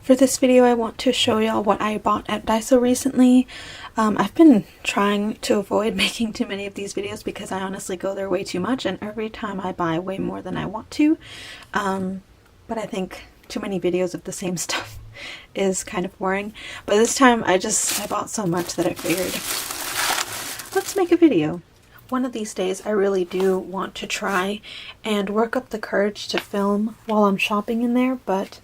For this video, I want to show y'all what I bought at Daiso recently. I've been trying to avoid making too many of these videos because I honestly go there way too much, and every time I buy way more than I want to. But I think too many videos of the same stuff is kind of boring. But this time I bought so much that I figured, let's make a video. One of these days I really do want to try and work up the courage to film while I'm shopping in there, but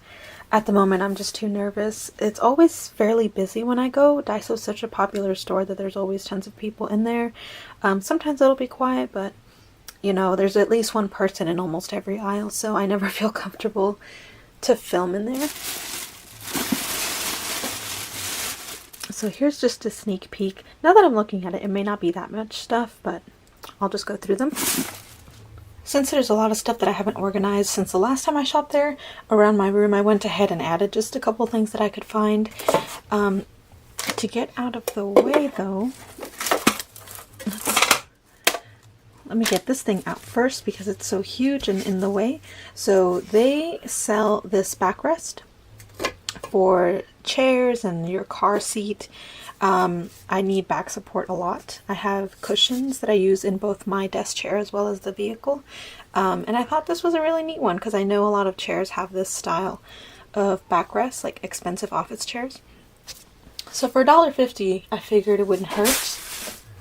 at the moment I'm just too nervous. It's always fairly busy when I go. Daiso's such a popular store that there's always tons of people in there. Sometimes it'll be quiet, but you know, there's at least one person in almost every aisle, so I never feel comfortable to film in there. So here's just a sneak peek. Now that I'm looking at it, it may not be that much stuff, but I'll just go through them. Since there's a lot of stuff that I haven't organized since the last time I shopped there around my room, I went ahead and added just a couple things that I could find. To get out of the way though, let me get this thing out first because it's so huge and in the way. So they sell this backrest for chairs and your car seat. I need back support a lot. I have cushions that I use in both my desk chair as well as the vehicle. And I thought this was a really neat one because I know a lot of chairs have this style of backrest, like expensive office chairs. So for $1.50, I figured it wouldn't hurt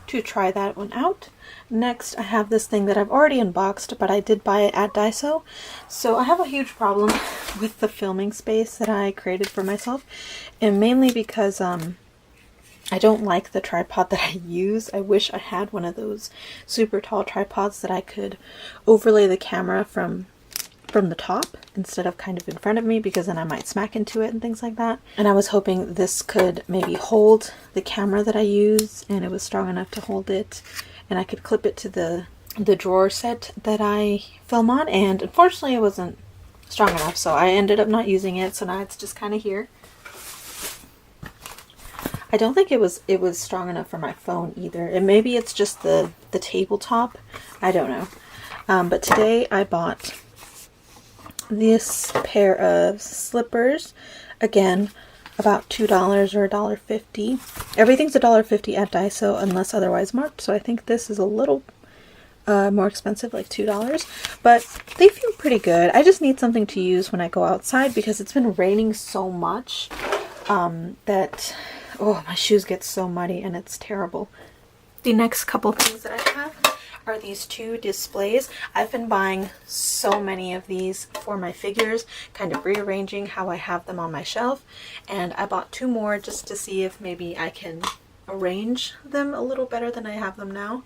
to try that one out. Next, I have this thing that I've already unboxed, but I did buy it at Daiso. So I have a huge problem with the filming space that I created for myself, and mainly because I don't like the tripod that I use. I wish I had one of those super tall tripods that I could overlay the camera from the top instead of kind of in front of me, because then I might smack into it and things like that. And I was hoping this could maybe hold the camera that I use, and it was strong enough to hold it, and I could clip it to the drawer set that I film on, and unfortunately it wasn't strong enough, so I ended up not using it, so now it's just kind of here. I don't think it was strong enough for my phone either, and maybe it's just the tabletop. I don't know. But today I bought this pair of slippers. Again, about $2 or $1.50. Everything's $1.50 at Daiso unless otherwise marked, so I think this is a little more expensive, like $2, but they feel pretty good. I just need something to use when I go outside because it's been raining so much that oh, my shoes get so muddy and it's terrible. The next couple things that I have are these two displays. I've been buying so many of these for my figures, kind of rearranging how I have them on my shelf, and I bought two more just to see if maybe I can arrange them a little better than I have them now.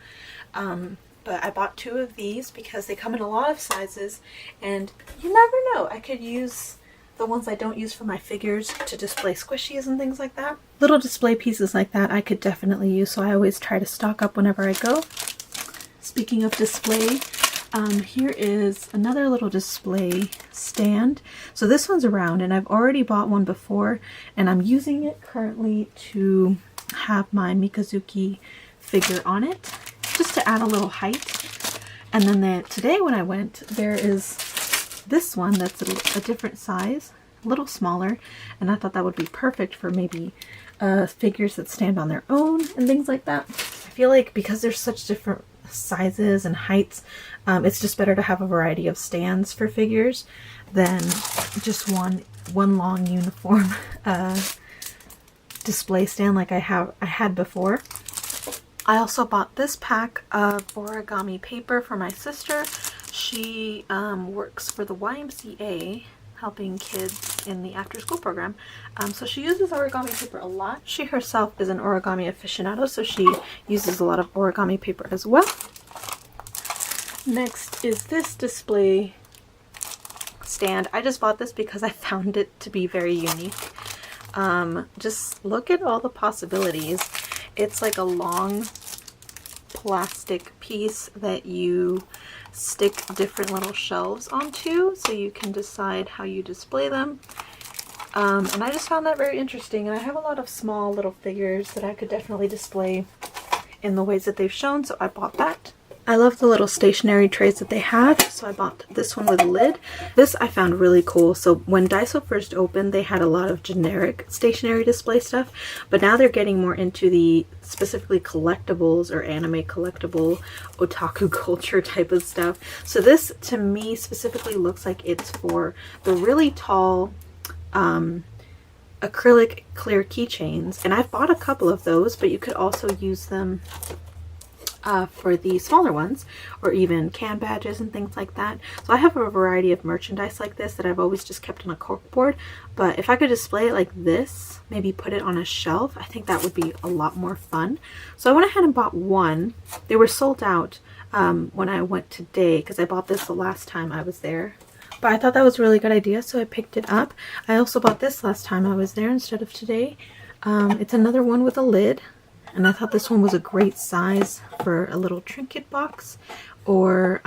But I bought two of these because they come in a lot of sizes, and you never know, I could use the ones I don't use for my figures to display squishies and things like that. Little display pieces like that I could definitely use, so I always try to stock up whenever I go. Speaking of display, here is another little display stand. So this one's round, and I've already bought one before, and I'm using it currently to have my Mikazuki figure on it, just to add a little height. And then today when I went, there is this one that's a different size, a little smaller, and I thought that would be perfect for maybe figures that stand on their own and things like that. I feel like because there's such different sizes and heights, it's just better to have a variety of stands for figures than just one long uniform display stand like I had before. I also bought this pack of origami paper for my sister. She works for the YMCA, helping kids in the after-school program. So she uses origami paper a lot. She herself is an origami aficionado, so she uses a lot of origami paper as well. Next is this display stand. I just bought this because I found it to be very unique. Just look at all the possibilities. It's like a long plastic piece that you stick different little shelves onto, so you can decide how you display them. And I just found that very interesting, and I have a lot of small little figures that I could definitely display in the ways that they've shown, so I bought that. I love the little stationery trays that they have, so I bought this one with a lid. This I found really cool. So when Daiso first opened, they had a lot of generic stationery display stuff, but now they're getting more into the specifically collectibles or anime collectible otaku culture type of stuff. So this to me specifically looks like it's for the really tall acrylic clear keychains, and I've bought a couple of those, but you could also use them for the smaller ones, or even can badges and things like that. So I have a variety of merchandise like this that I've always just kept on a corkboard, but if I could display it like this, maybe put it on a shelf, I think that would be a lot more fun. So I went ahead and bought one. They were sold out when I went today, because I bought this the last time I was there. But I thought that was a really good idea, so I picked it up. I also bought this last time I was there instead of today. It's another one with a lid. And I thought this one was a great size for a little trinket box or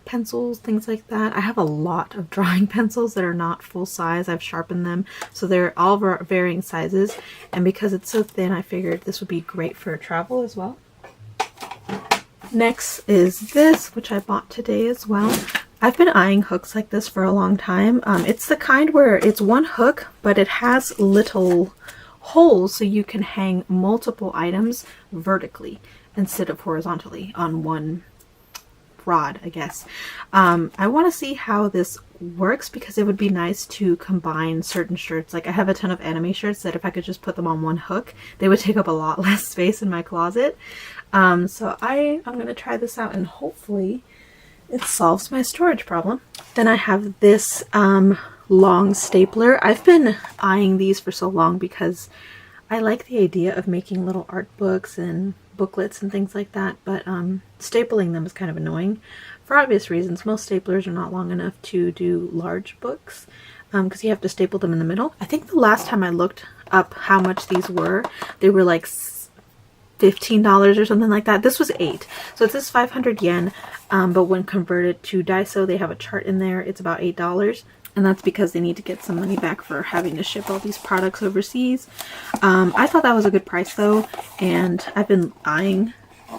pencils, things like that. I have a lot of drawing pencils that are not full size. I've sharpened them, so they're all varying sizes. And because it's so thin, I figured this would be great for travel as well. Next is this, which I bought today as well. I've been eyeing hooks like this for a long time. It's the kind where it's one hook, but it has little holes so you can hang multiple items vertically instead of horizontally on one rod, I guess. I want to see how this works, because it would be nice to combine certain shirts. Like I have a ton of anime shirts that if I could just put them on one hook, they would take up a lot less space in my closet. So I'm going to try this out, and hopefully it solves my storage problem. Then I have this long stapler. I've been eyeing these for so long because I like the idea of making little art books and booklets and things like that, but stapling them is kind of annoying for obvious reasons. Most staplers are not long enough to do large books because you have to staple them in the middle. I think the last time I looked up how much these were, they were like $15 or something like that. This was 8, so it says 500 yen, but when converted to Daiso, they have a chart in there, it's about $8, and that's because they need to get some money back for having to ship all these products overseas. I thought that was a good price though, and I've been eyeing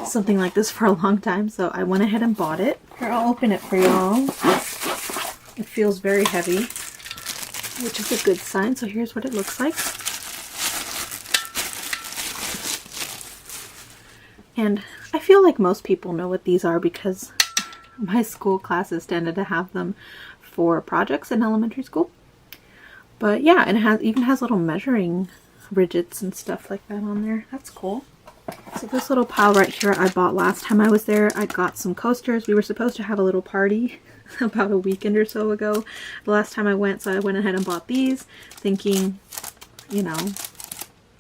something like this for a long time, so I went ahead and bought it. Here, I'll open it for y'all. It feels very heavy, which is a good sign. So here's what it looks like. And I feel like most people know what these are because my school classes tended to have them for projects in elementary school. But yeah, and it even has little measuring ridges and stuff like that on there. That's cool. So this little pile right here I bought last time I was there. I got some coasters. We were supposed to have a little party about a weekend or so ago the last time I went, so I went ahead and bought these thinking, you know,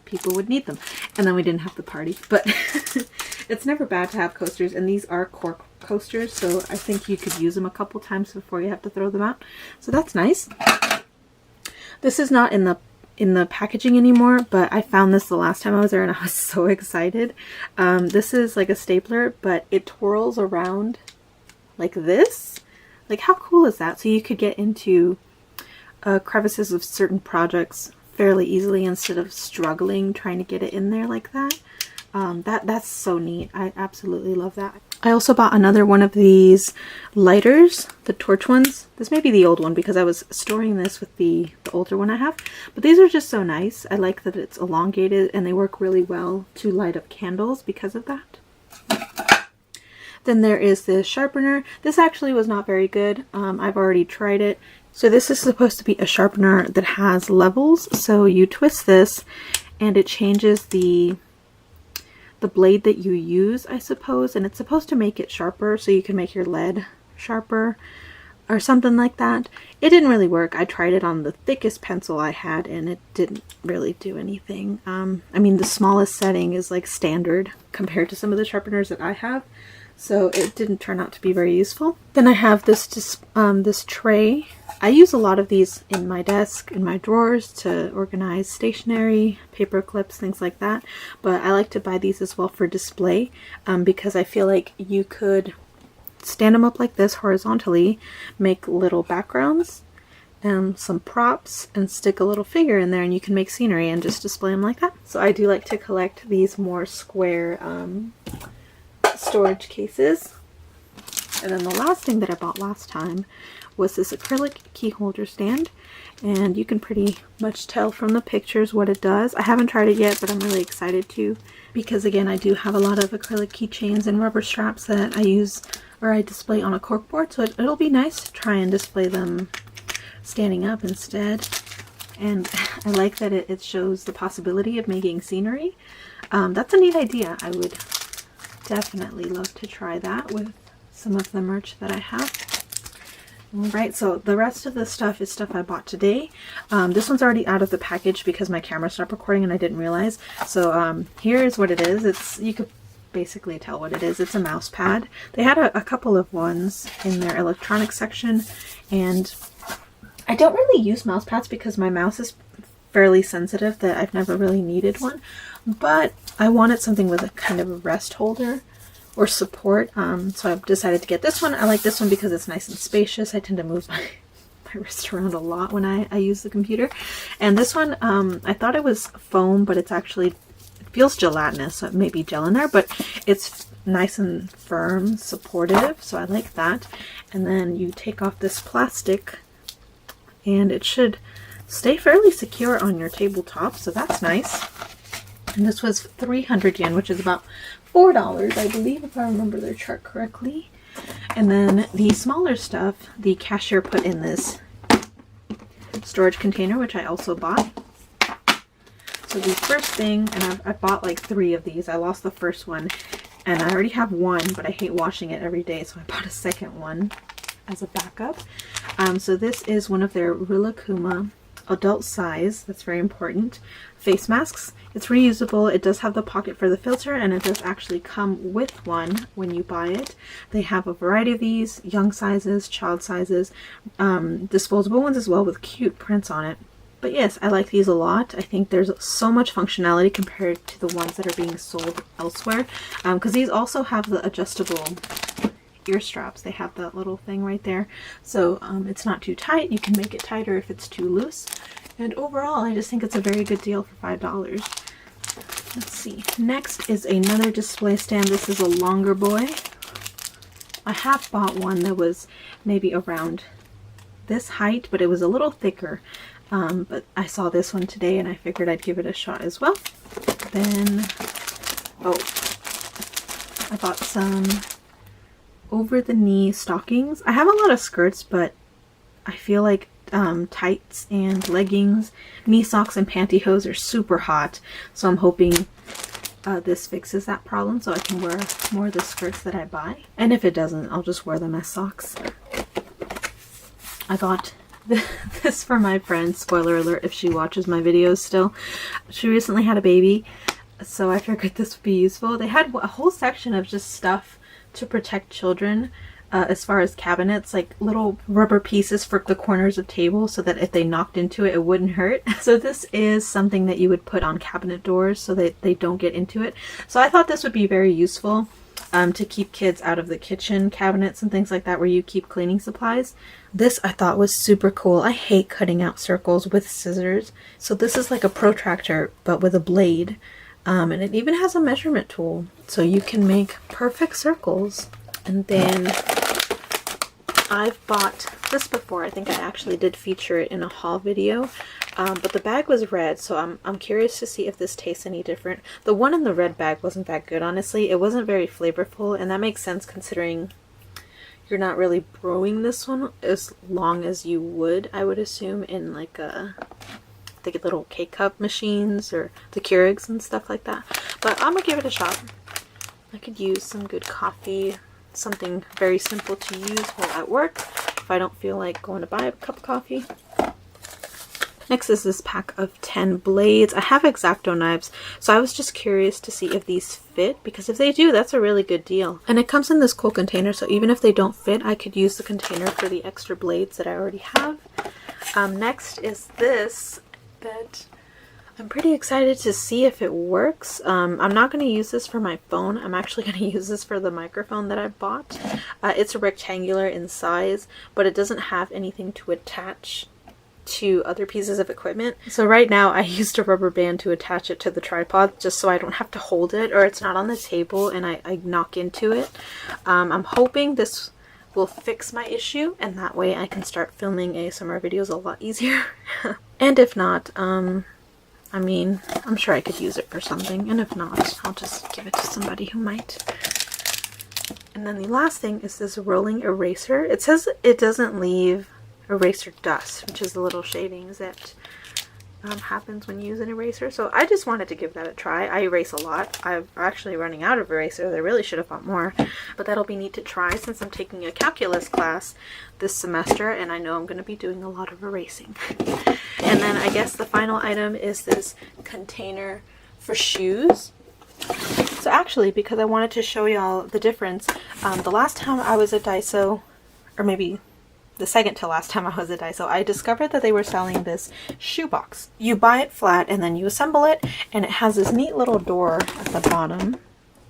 people would need them. And then we didn't have the party, but it's never bad to have coasters, and these are cork coasters, so I think you could use them a couple times before you have to throw them out. So that's nice. This is not in the packaging anymore, but I found this the last time I was there and I was so excited. This is like a stapler, but it twirls around like this. Like how cool is that? So you could get into crevices of certain projects fairly easily instead of struggling trying to get it in there like that. That's so neat. I absolutely love that. I also bought another one of these lighters, the torch ones. This may be the old one because I was storing this with the older one I have. But these are just so nice. I like that it's elongated and they work really well to light up candles because of that. Then there is this sharpener. This actually was not very good. I've already tried it. So this is supposed to be a sharpener that has levels. So you twist this and it changes the blade that you use, I suppose, and it's supposed to make it sharper so you can make your lead sharper or something like that. It didn't really work. I tried it on the thickest pencil I had and it didn't really do anything. I mean, the smallest setting is like standard compared to some of the sharpeners that I have, so it didn't turn out to be very useful. Then I have this tray. I use a lot of these in my desk, in my drawers, to organize stationery, paper clips, things like that. But I like to buy these as well for display because I feel like you could stand them up like this horizontally, make little backgrounds, some props, and stick a little figure in there, and you can make scenery and just display them like that. So I do like to collect these more square storage cases. And then the last thing that I bought last time was this acrylic key holder stand. And you can pretty much tell from the pictures what it does. I haven't tried it yet, but I'm really excited to, because again, I do have a lot of acrylic keychains and rubber straps that I use or I display on a corkboard. So it'll be nice to try and display them standing up instead. And I like that it shows the possibility of making scenery. That's a neat idea. I would definitely love to try that with some of the merch that I have. Alright, so the rest of the stuff is stuff I bought today. This one's already out of the package because my camera stopped recording and I didn't realize. So here's what it is. You could basically tell what it is. It's a mouse pad. They had a couple of ones in their electronics section, and I don't really use mouse pads because my mouse is fairly sensitive that I've never really needed one. But I wanted something with a kind of a rest holder or support, so I've decided to get this one. I like this one because it's nice and spacious. I tend to move my wrist around a lot when I use the computer. And this one, I thought it was foam, but it's actually, it feels gelatinous, so it may be gel in there, but it's nice and firm, supportive, so I like that. And then you take off this plastic and it should stay fairly secure on your tabletop, so that's nice. And this was 300 yen, which is about $4, I believe, if I remember their chart correctly. And then the smaller stuff, the cashier put in this storage container, which I also bought. So the first thing, and I bought like 3 of these. I lost the first one, and I already have one, but I hate washing it every day, so I bought a second one as a backup. So this is one of their Rilakkuma adult size, that's very important, face masks. It's reusable. It does have the pocket for the filter, and it does actually come with one when you buy it. They have a variety of these, young sizes, child sizes, disposable ones as well with cute prints on it. But yes, I like these a lot. I think there's so much functionality compared to the ones that are being sold elsewhere, because these also have the adjustable ear straps. They have that little thing right there, so it's not too tight. You can make it tighter if it's too loose, and overall I just think it's a very good deal for $5. Let's see, next is another display stand. This is a longer boy. I have bought one that was maybe around this height, but it was a little thicker, but I saw this one today and I figured I'd give it a shot as well. Then I bought some over-the-knee stockings. I have a lot of skirts, but I feel like tights and leggings, knee socks and pantyhose are super hot, so I'm hoping this fixes that problem so I can wear more of the skirts that I buy. And if it doesn't, I'll just wear them as socks. I got this for my friend, spoiler alert if she watches my videos still. She recently had a baby, so I figured this would be useful. They had a whole section of just stuff to protect children, as far as cabinets, like little rubber pieces for the corners of tables so that if they knocked into it, it wouldn't hurt. So this is something that you would put on cabinet doors so that they don't get into it. So I thought this would be very useful to keep kids out of the kitchen cabinets and things like that where you keep cleaning supplies. This I thought was super cool. I hate cutting out circles with scissors. So this is like a protractor but with a blade. And it even has a measurement tool, so you can make perfect circles. And then I've bought this before. I think I actually did feature it in a haul video, but the bag was red, so I'm curious to see if this tastes any different. The one in the red bag wasn't that good, honestly. It wasn't very flavorful, and that makes sense considering you're not really brewing this one as long as you would, I would assume, in like the little K-cup machines or the Keurigs and stuff like that. But I'm gonna give it a shot. I could use some good coffee, something very simple to use while at work if I don't feel like going to buy a cup of coffee. Next is this pack of 10 blades. I have X-Acto knives, so I was just curious to see if these fit, because if they do, that's a really good deal. And it comes in this cool container, so even if they don't fit, I could use the container for the extra blades that I already have. Next is this that I'm pretty excited to see if it works. I'm not going to use this for my phone. I'm actually going to use this for the microphone that I bought. It's rectangular in size, but it doesn't have anything to attach to other pieces of equipment. So right now I used a rubber band to attach it to the tripod just so I don't have to hold it or it's not on the table and I knock into it. I'm hoping this will fix my issue, and that way I can start filming ASMR videos a lot easier. And if not, I mean, I'm sure I could use it for something, and if not, I'll just give it to somebody who might. And then the last thing is this rolling eraser. It says it doesn't leave eraser dust, which is the little shavings that happens when you use an eraser. So I just wanted to give that a try. I erase a lot. I'm actually running out of erasers. I really should have bought more, but that'll be neat to try since I'm taking a calculus class this semester, and I know I'm going to be doing a lot of erasing. And then I guess the final item is this container for shoes. So actually, because I wanted to show y'all the difference, the last time I was at Daiso, or maybe the second to last time I was at Daiso, I discovered that they were selling this shoebox. You buy it flat and then you assemble it, and it has this neat little door at the bottom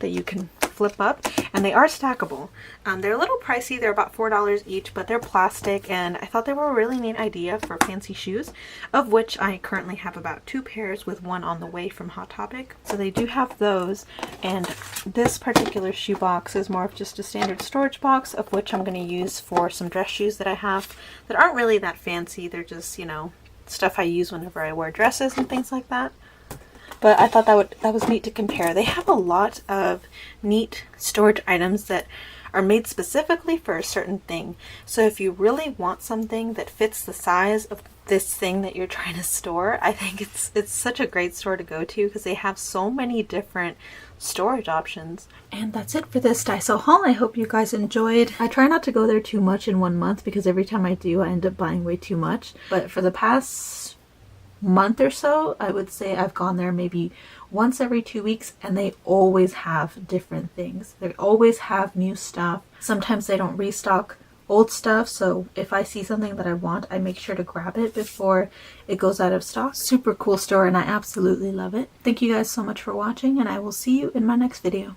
that you can flip up, and they are stackable. They're a little pricey. They're about $4 each, but they're plastic, and I thought they were a really neat idea for fancy shoes, of which I currently have about 2 pairs with one on the way from Hot Topic. So they do have those, and this particular shoebox is more of just a standard storage box, of which I'm going to use for some dress shoes that I have that aren't really that fancy. They're just, you know, stuff I use whenever I wear dresses and things like that. But I thought that was neat to compare. They have a lot of neat storage items that are made specifically for a certain thing. So if you really want something that fits the size of this thing that you're trying to store, I think it's such a great store to go to because they have so many different storage options. And that's it for this Daiso haul. I hope you guys enjoyed. I try not to go there too much in 1 month because every time I do, I end up buying way too much. But for the past month or so, I would say I've gone there maybe once every 2 weeks, and they always have different things. They always have new stuff. Sometimes they don't restock old stuff, so if I see something that I want, I make sure to grab it before it goes out of stock. Super cool store, and I absolutely love it. Thank you guys so much for watching, and I will see you in my next video.